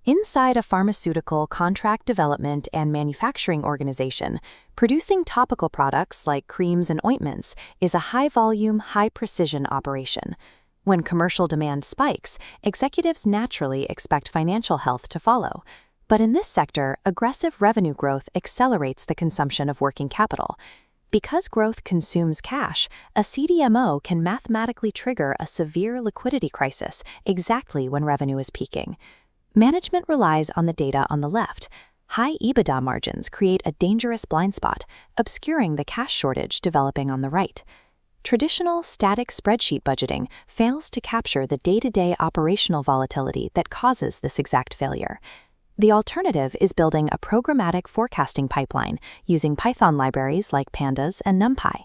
Inside a pharmaceutical contract development and manufacturing organization, producing topical products like creams and ointments is a high-volume, high-precision operation. When commercial demand spikes, executives naturally expect financial health to follow. But in this sector, aggressive revenue growth accelerates the consumption of working capital. Because growth consumes cash, a CDMO can mathematically trigger a severe liquidity crisis exactly when revenue is peaking. Management relies on the data on the left. High EBITDA margins create a dangerous blind spot, obscuring the cash shortage developing on the right. Traditional static spreadsheet budgeting fails to capture the day-to-day operational volatility that causes this exact failure. The alternative is building a programmatic forecasting pipeline using Python libraries like pandas and NumPy.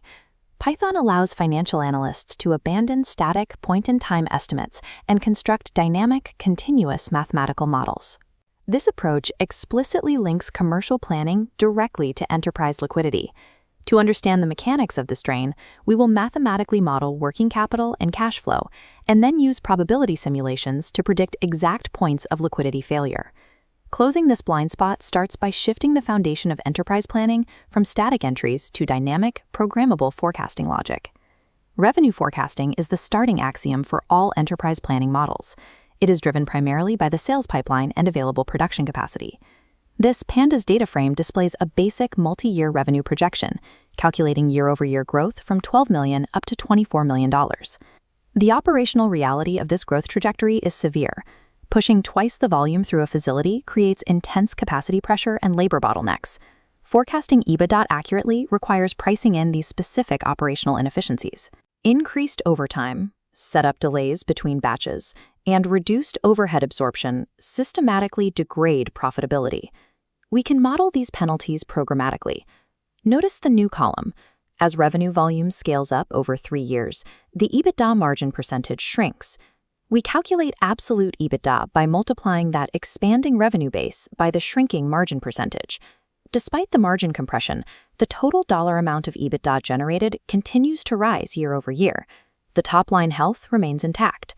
Python allows financial analysts to abandon static point-in-time estimates and construct dynamic, continuous mathematical models. This approach explicitly links commercial planning directly to enterprise liquidity. To understand the mechanics of this drain, we will mathematically model working capital and cash flow, and then use probability simulations to predict exact points of liquidity failure. Closing this blind spot starts by shifting the foundation of enterprise planning from static entries to dynamic, programmable forecasting logic. Revenue forecasting is the starting axiom for all enterprise planning models. It is driven primarily by the sales pipeline and available production capacity. This pandas data frame displays a basic multi-year revenue projection, calculating year-over-year growth from $12 million up to $24 million. The operational reality of this growth trajectory is severe. Pushing twice the volume through a facility creates intense capacity pressure and labor bottlenecks. Forecasting EBITDA accurately requires pricing in these specific operational inefficiencies. Increased overtime, setup delays between batches, and reduced overhead absorption systematically degrade profitability. We can model these penalties programmatically. Notice the new column. As revenue volume scales up over 3 years, the EBITDA margin percentage shrinks. We calculate absolute EBITDA by multiplying that expanding revenue base by the shrinking margin percentage. Despite the margin compression, the total dollar amount of EBITDA generated continues to rise year over year. The top-line health remains intact.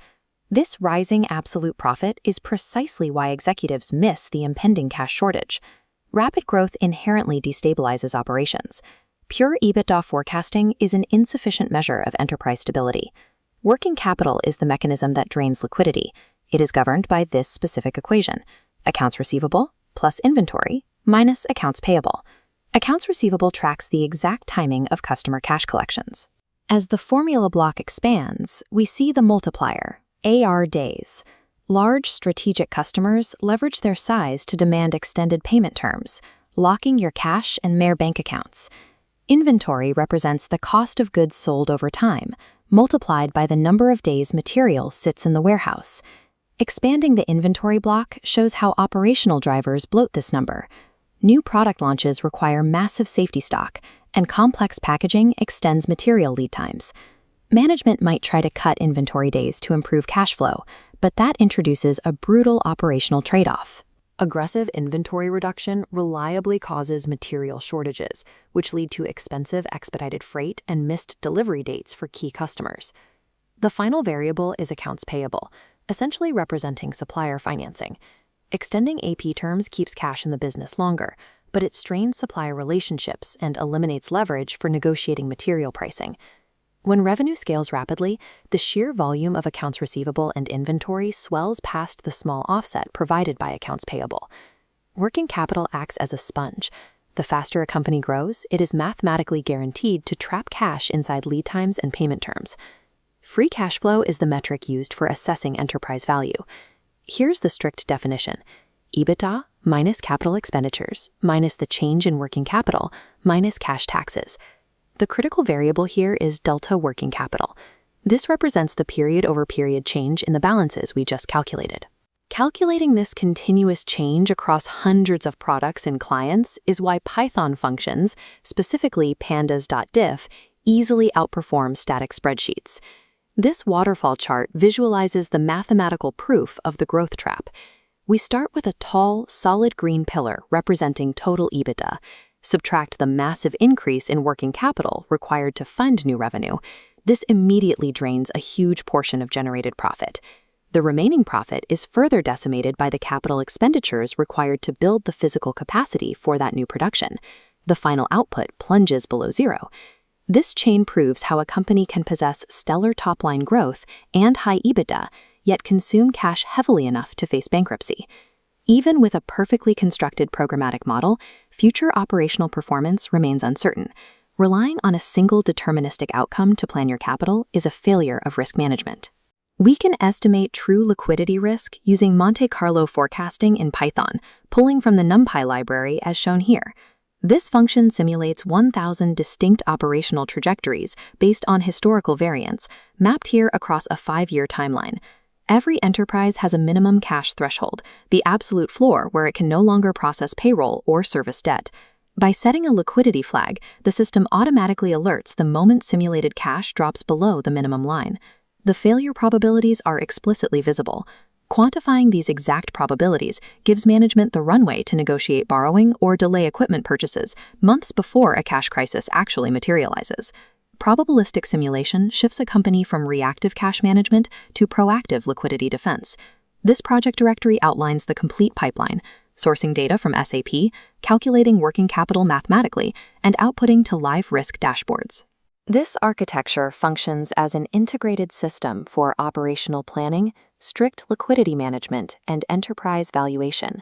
This rising absolute profit is precisely why executives miss the impending cash shortage. Rapid growth inherently destabilizes operations. Pure EBITDA forecasting is an insufficient measure of enterprise stability. Working capital is the mechanism that drains liquidity. It is governed by this specific equation: accounts receivable plus inventory minus accounts payable. Accounts receivable tracks the exact timing of customer cash collections. As the formula block expands, we see the multiplier, AR days. Large strategic customers leverage their size to demand extended payment terms, locking your cash and mere bank accounts. Inventory represents the cost of goods sold over time, multiplied by the number of days material sits in the warehouse. Expanding the inventory block shows how operational drivers bloat this number. New product launches require massive safety stock, and complex packaging extends material lead times. Management might try to cut inventory days to improve cash flow, but that introduces a brutal operational trade-off. Aggressive inventory reduction reliably causes material shortages, which lead to expensive expedited freight and missed delivery dates for key customers. The final variable is accounts payable, essentially representing supplier financing. Extending AP terms keeps cash in the business longer, but it strains supplier relationships and eliminates leverage for negotiating material pricing. When revenue scales rapidly, the sheer volume of accounts receivable and inventory swells past the small offset provided by accounts payable. Working capital acts as a sponge. The faster a company grows, it is mathematically guaranteed to trap cash inside lead times and payment terms. Free cash flow is the metric used for assessing enterprise value. Here's the strict definition: EBITDA minus capital expenditures minus the change in working capital minus cash taxes. The critical variable here is delta working capital. This represents the period-over-period change in the balances we just calculated. Calculating this continuous change across hundreds of products and clients is why Python functions, specifically pandas.diff, easily outperform static spreadsheets. This waterfall chart visualizes the mathematical proof of the growth trap. We start with a tall, solid green pillar representing total EBITDA. Subtract the massive increase in working capital required to fund new revenue. This immediately drains a huge portion of generated profit. The remaining profit is further decimated by the capital expenditures required to build the physical capacity for that new production. The final output plunges below zero. This chain proves how a company can possess stellar top-line growth and high EBITDA, yet consume cash heavily enough to face bankruptcy. Even with a perfectly constructed programmatic model, future operational performance remains uncertain. Relying on a single deterministic outcome to plan your capital is a failure of risk management. We can estimate true liquidity risk using Monte Carlo forecasting in Python, pulling from the NumPy library as shown here. This function simulates 1,000 distinct operational trajectories based on historical variance, mapped here across a 5-year timeline. Every enterprise has a minimum cash threshold, the absolute floor where it can no longer process payroll or service debt. By setting a liquidity flag, the system automatically alerts the moment simulated cash drops below the minimum line. The failure probabilities are explicitly visible. Quantifying these exact probabilities gives management the runway to negotiate borrowing or delay equipment purchases months before a cash crisis actually materializes. Probabilistic simulation shifts a company from reactive cash management to proactive liquidity defense. This project directory outlines the complete pipeline, sourcing data from SAP, calculating working capital mathematically, and outputting to live risk dashboards. This architecture functions as an integrated system for operational planning, strict liquidity management, and enterprise valuation.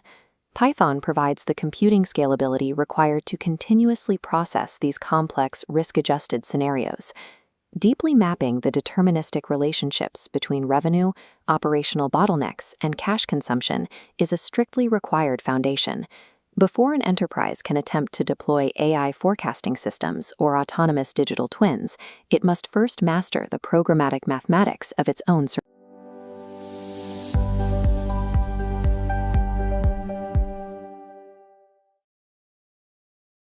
Python provides the computing scalability required to continuously process these complex, risk-adjusted scenarios. Deeply mapping the deterministic relationships between revenue, operational bottlenecks, and cash consumption is a strictly required foundation. Before an enterprise can attempt to deploy AI forecasting systems or autonomous digital twins, it must first master the programmatic mathematics of its own